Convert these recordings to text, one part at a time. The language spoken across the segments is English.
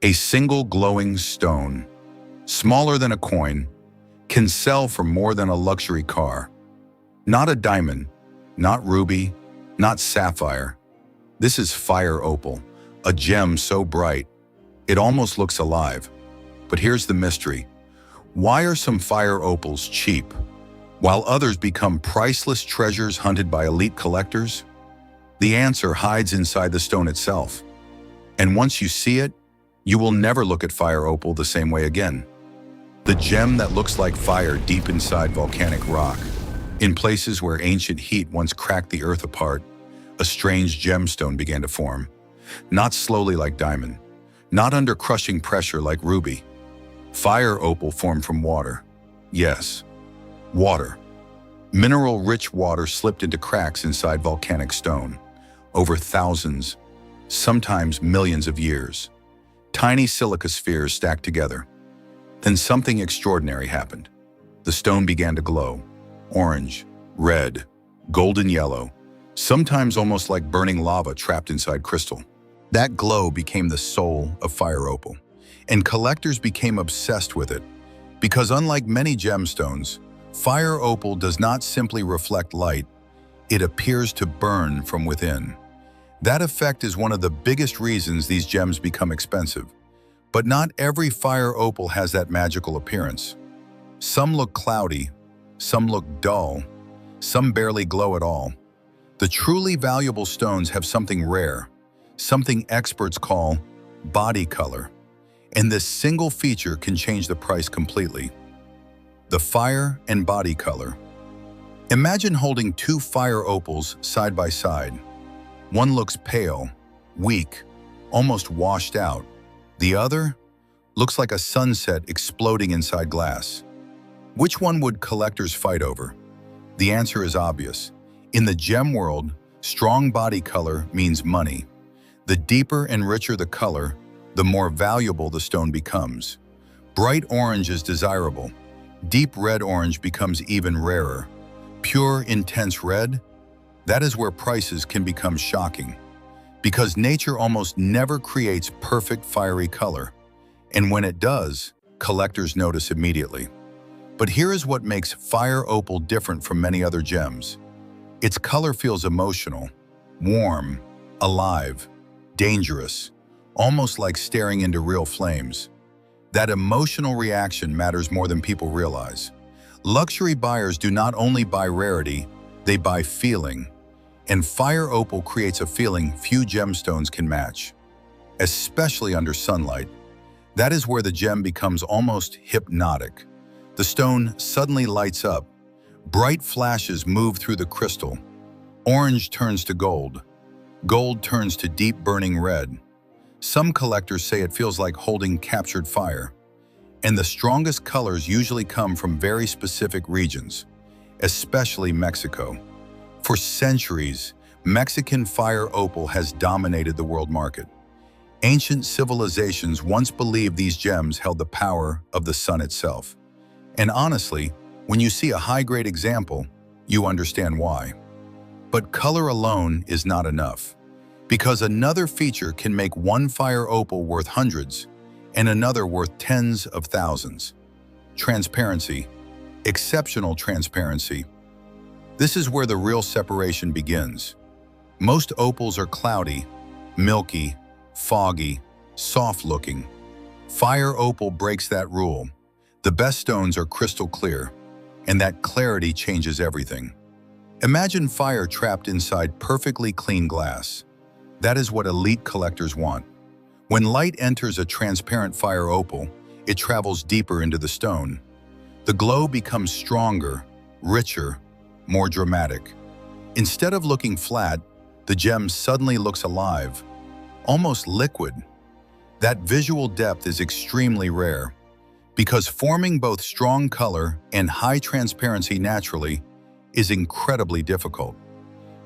A single glowing stone, smaller than a coin, can sell for more than a luxury car. Not a diamond, not ruby, not sapphire. This is fire opal, a gem so bright, it almost looks alive. But here's the mystery. Why are some fire opals cheap, while others become priceless treasures hunted by elite collectors? The answer hides inside the stone itself. And once you see it, you will never look at fire opal the same way again. The gem that looks like fire deep inside volcanic rock, in places where ancient heat once cracked the earth apart, a strange gemstone began to form. Not slowly like diamond, not under crushing pressure like ruby. Fire opal formed from water. Yes, water. Mineral-rich water slipped into cracks inside volcanic stone, over thousands, sometimes millions of years. Tiny silica spheres stacked together. Then something extraordinary happened. The stone began to glow, orange, red, golden yellow, sometimes almost like burning lava trapped inside crystal. That glow became the soul of fire opal, and collectors became obsessed with it, because unlike many gemstones, fire opal does not simply reflect light, it appears to burn from within. That effect is one of the biggest reasons these gems become expensive. But not every fire opal has that magical appearance. Some look cloudy, some look dull, some barely glow at all. The truly valuable stones have something rare, something experts call body color, and this single feature can change the price completely. The fire and body color. Imagine holding two fire opals side by side. One looks pale, weak, almost washed out. The other looks like a sunset exploding inside glass. Which one would collectors fight over? The answer is obvious. In the gem world, strong body color means money. The deeper and richer the color, the more valuable the stone becomes. Bright orange is desirable. Deep red orange becomes even rarer. Pure, intense red, that is where prices can become shocking. Because nature almost never creates perfect fiery color. And when it does, collectors notice immediately. But here is what makes fire opal different from many other gems. Its color feels emotional, warm, alive, dangerous, almost like staring into real flames. That emotional reaction matters more than people realize. Luxury buyers do not only buy rarity, they buy feeling. And fire opal creates a feeling few gemstones can match, especially under sunlight. That is where the gem becomes almost hypnotic. The stone suddenly lights up. Bright flashes move through the crystal. Orange turns to gold. Gold turns to deep burning red. Some collectors say it feels like holding captured fire. And the strongest colors usually come from very specific regions, especially Mexico. For centuries, Mexican fire opal has dominated the world market. Ancient civilizations once believed these gems held the power of the sun itself. And honestly, when you see a high-grade example, you understand why. But color alone is not enough, because another feature can make one fire opal worth hundreds and another worth tens of thousands. Transparency, exceptional transparency. This is where the real separation begins. Most opals are cloudy, milky, foggy, soft-looking. Fire opal breaks that rule. The best stones are crystal clear, and that clarity changes everything. Imagine fire trapped inside perfectly clean glass. That is what elite collectors want. When light enters a transparent fire opal, it travels deeper into the stone. The glow becomes stronger, richer, more dramatic. Instead of looking flat, the gem suddenly looks alive, almost liquid. That visual depth is extremely rare, because forming both strong color and high transparency naturally is incredibly difficult.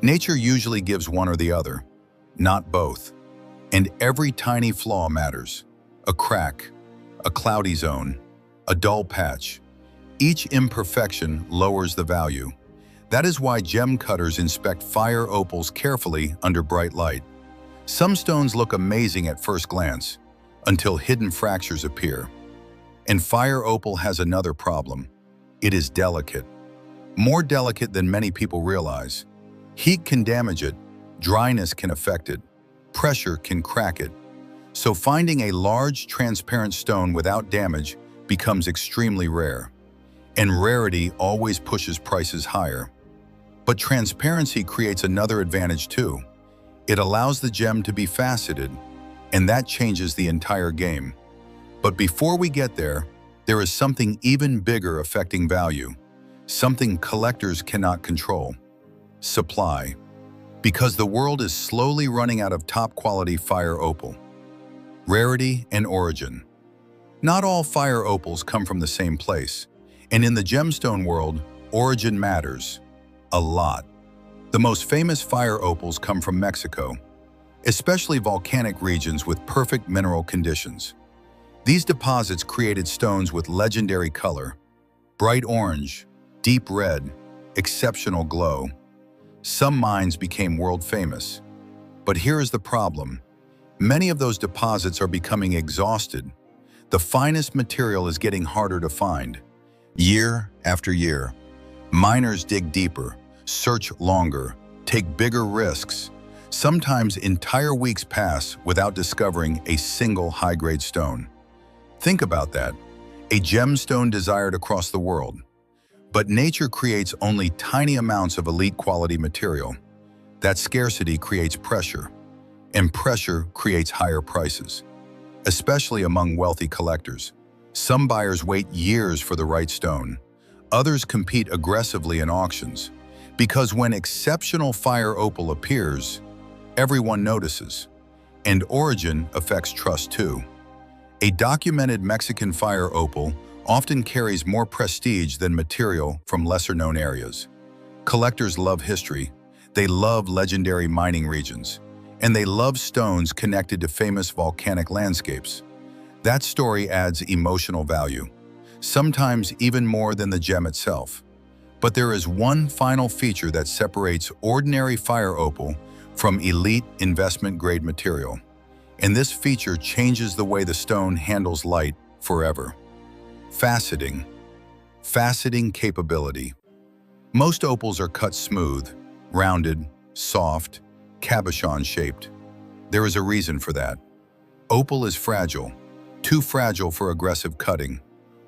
Nature usually gives one or the other, not both. And every tiny flaw matters. A crack, a cloudy zone, a dull patch. Each imperfection lowers the value. That is why gem cutters inspect fire opals carefully under bright light. Some stones look amazing at first glance, until hidden fractures appear. And fire opal has another problem. It is delicate. More delicate than many people realize. Heat can damage it, dryness can affect it, pressure can crack it. So finding a large, transparent stone without damage becomes extremely rare. And rarity always pushes prices higher. But transparency creates another advantage too. It allows the gem to be faceted, and that changes the entire game. But before we get there, there is something even bigger affecting value, something collectors cannot control: supply. Because the world is slowly running out of top-quality fire opal. Rarity and origin. Not all fire opals come from the same place, and in the gemstone world, origin matters a lot. The most famous fire opals come from Mexico, especially volcanic regions with perfect mineral conditions. These deposits created stones with legendary color: bright orange, deep red, exceptional glow. Some mines became world famous. But here is the problem. Many of those deposits are becoming exhausted. The finest material is getting harder to find. Year after year, miners dig deeper, search longer, take bigger risks. Sometimes entire weeks pass without discovering a single high-grade stone. Think about that. A gemstone desired across the world. But nature creates only tiny amounts of elite quality material. That scarcity creates pressure, and pressure creates higher prices, especially among wealthy collectors. Some buyers wait years for the right stone. Others compete aggressively in auctions, because when exceptional fire opal appears, everyone notices. And origin affects trust too. A documented Mexican fire opal often carries more prestige than material from lesser-known areas. Collectors love history, they love legendary mining regions, and they love stones connected to famous volcanic landscapes. That story adds emotional value, sometimes even more than the gem itself. But there is one final feature that separates ordinary fire opal from elite investment-grade material. And this feature changes the way the stone handles light forever. Faceting. Faceting capability. Most opals are cut smooth, rounded, soft, cabochon-shaped. There is a reason for that. Opal is fragile, too fragile for aggressive cutting.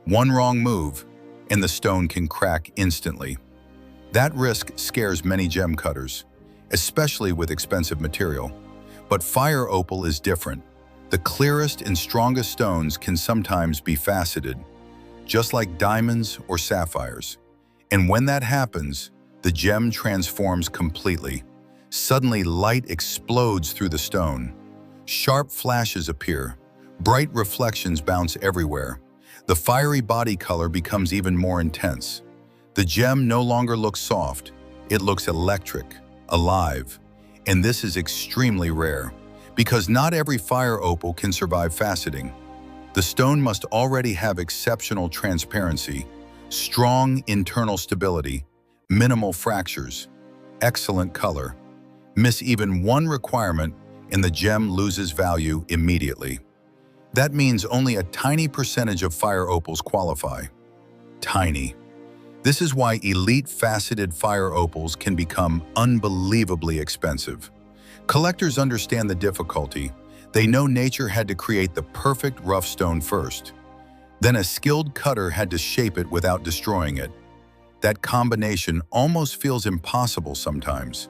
One wrong move, and the stone can crack instantly. That risk scares many gem cutters, especially with expensive material. But fire opal is different. The clearest and strongest stones can sometimes be faceted, just like diamonds or sapphires. And when that happens, the gem transforms completely. Suddenly, light explodes through the stone. Sharp flashes appear. Bright reflections bounce everywhere. The fiery body color becomes even more intense. The gem no longer looks soft. It looks electric, alive. And this is extremely rare, because not every fire opal can survive faceting. The stone must already have exceptional transparency, strong internal stability, minimal fractures, excellent color. Miss even one requirement and the gem loses value immediately. That means only a tiny percentage of fire opals qualify. Tiny. This is why elite faceted fire opals can become unbelievably expensive. Collectors understand the difficulty. They know nature had to create the perfect rough stone first. Then a skilled cutter had to shape it without destroying it. That combination almost feels impossible sometimes.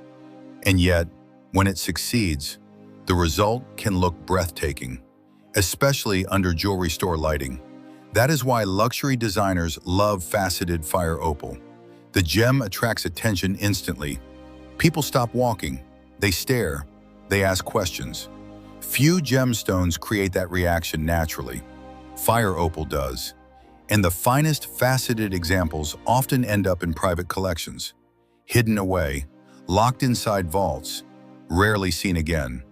And yet, when it succeeds, the result can look breathtaking, especially under jewelry store lighting. That is why luxury designers love faceted fire opal. The gem attracts attention instantly. People stop walking, they stare, they ask questions. Few gemstones create that reaction naturally. Fire opal does. And the finest faceted examples often end up in private collections, hidden away, locked inside vaults, rarely seen again.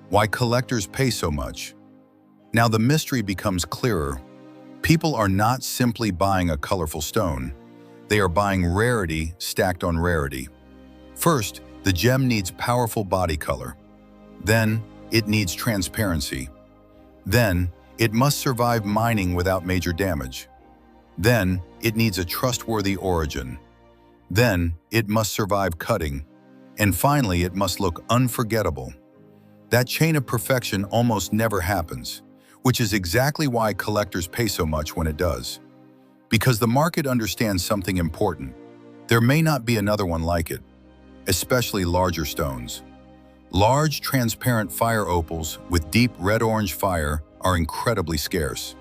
Why collectors pay so much? Now the mystery becomes clearer. People are not simply buying a colorful stone. They are buying rarity stacked on rarity. First, the gem needs powerful body color. Then, it needs transparency. Then, it must survive mining without major damage. Then, it needs a trustworthy origin. Then, it must survive cutting. And finally, it must look unforgettable. That chain of perfection almost never happens, which is exactly why collectors pay so much when it does. Because the market understands something important. There may not be another one like it, especially larger stones. Large, transparent fire opals with deep red-orange fire are incredibly scarce.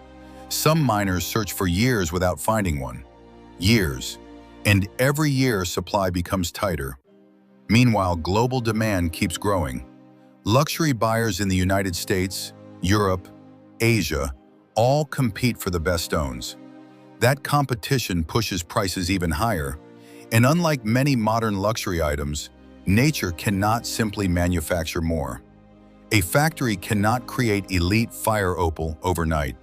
Some miners search for years without finding one. Years. And every year supply becomes tighter. Meanwhile, global demand keeps growing. Luxury buyers in the United States, Europe, Asia, all compete for the best stones. That competition pushes prices even higher, and unlike many modern luxury items, nature cannot simply manufacture more. A factory cannot create elite fire opal overnight.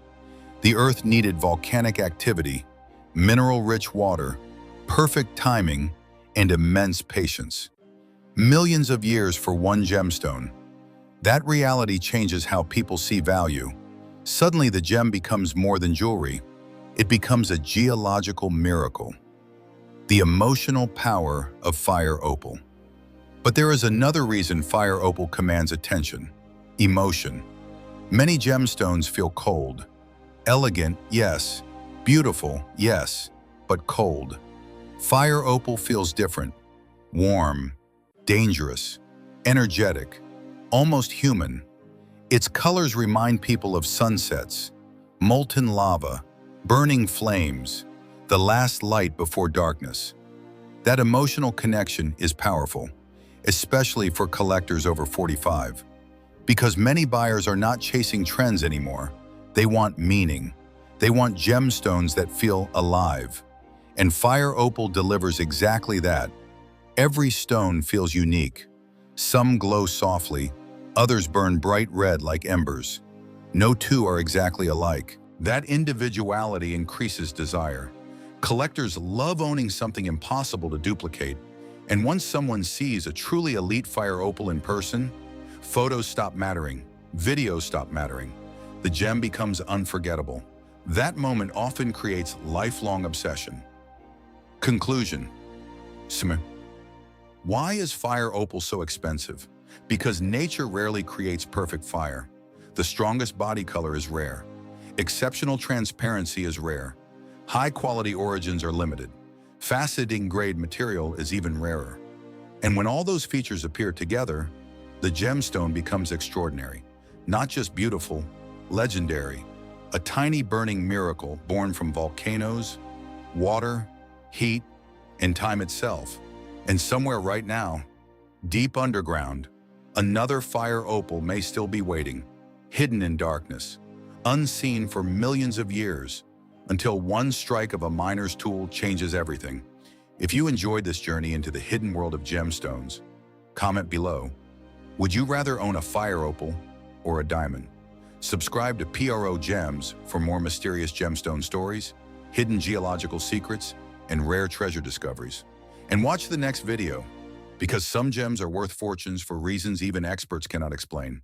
The Earth needed volcanic activity, mineral-rich water, perfect timing, and immense patience. Millions of years for one gemstone. That reality changes how people see value. Suddenly, the gem becomes more than jewelry. It becomes a geological miracle. The emotional power of fire opal. But there is another reason fire opal commands attention: emotion. Many gemstones feel cold. Elegant, yes. Beautiful, yes. But cold. Fire opal feels different. Warm, dangerous, energetic, almost human. Its colors remind people of sunsets, molten lava, burning flames, the last light before darkness. That emotional connection is powerful, especially for collectors over 45. Because many buyers are not chasing trends anymore. They want meaning. They want gemstones that feel alive. And fire opal delivers exactly that. Every stone feels unique. Some glow softly, others burn bright red like embers. No two are exactly alike. That individuality increases desire. Collectors love owning something impossible to duplicate. And once someone sees a truly elite fire opal in person, photos stop mattering, videos stop mattering. The gem becomes unforgettable. That moment often creates lifelong obsession. Conclusion. Why is fire opal so expensive? Because nature rarely creates perfect fire. The strongest body color is rare. Exceptional transparency is rare. High-quality origins are limited. Faceting grade material is even rarer. And when all those features appear together, the gemstone becomes extraordinary. Not just beautiful, legendary. A tiny burning miracle born from volcanoes, water, heat, and time itself. And somewhere right now, deep underground, another fire opal may still be waiting, hidden in darkness, unseen for millions of years, until one strike of a miner's tool changes everything. If you enjoyed this journey into the hidden world of gemstones, comment below. Would you rather own a fire opal or a diamond? Subscribe to PRO Gems for more mysterious gemstone stories, hidden geological secrets, and rare treasure discoveries. And watch the next video, because some gems are worth fortunes for reasons even experts cannot explain.